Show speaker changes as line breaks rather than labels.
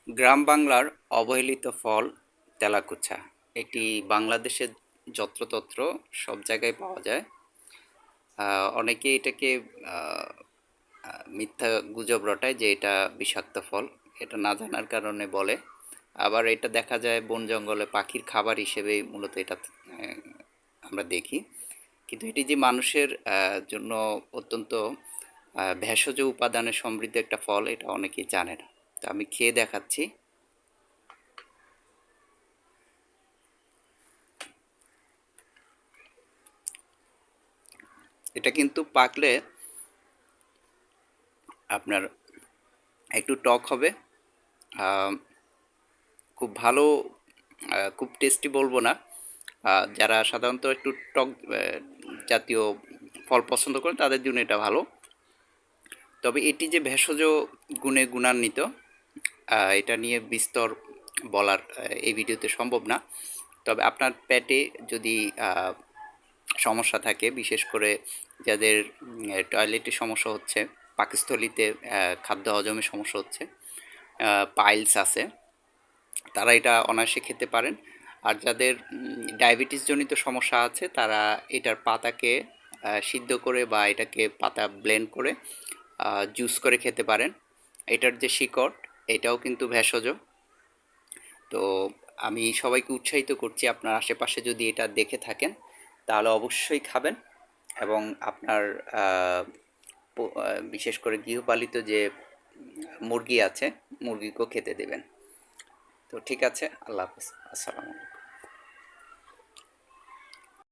গ্রাম বাংলার অবহেলিত ফল তেলাকুচা। এটি বাংলাদেশের যত্রতত্র সব জায়গায় পাওয়া যায়। অনেকে এটাকে আহ, মিথ্যা গুজব রটায় যে এটা বিষাক্ত ফল। এটা না জানার কারণে বলে। আবার এটা দেখা যায় বন জঙ্গলে পাখির খাবার হিসেবে মূলত এটা আমরা দেখি। কিন্তু এটি যে মানুষের জন্য অত্যন্ত ভেষজ উপাদানে সমৃদ্ধ একটা ফল, এটা অনেকেই জানে না। তো আমি খেয়ে দেখাচ্ছি। এটা কিন্তু পাকলে আপনার একটু টক হবে। আহ, খুব ভালো, খুব টেস্টি বলবো না। যারা সাধারণত একটু টক জাতীয় ফল পছন্দ করেন তাদের জন্য এটা ভালো। তবে এটি যে ভেষজ গুণে গুণান্বিত, এটা নিয়ে বিস্তর বলার এই ভিডিওতে সম্ভব না। তবে আপনার পেটে যদি সমস্যা থাকে, বিশেষ করে যাদের টয়লেটের সমস্যা হচ্ছে, পাকস্থলিতে খাদ্য হজমের সমস্যা হচ্ছে, পাইলস আছে, তারা এটা অনায়াসে খেতে পারেন। আর যাদের ডায়াবেটিস জনিত সমস্যা আছে তারা এটার পাতাকে সিদ্ধ করে বা এটাকে পাতা ব্লেন্ড করে জুস করে খেতে পারেন। এটার যে শিকড়, এটাও কিন্তু ভেষজ। তো আমি সবাইকে উৎসাহিত করছি, আপনার আশেপাশে যদি এটা দেখে থাকেন তাহলে অবশ্যই খাবেন। এবং আপনার বিশেষ করে গৃহপালিত যে মুরগি আছে, মুরগিকেও খেতে দেবেন। তো ঠিক আছে, আল্লাহ হাফেজ, আসসালামু আলাইকুম।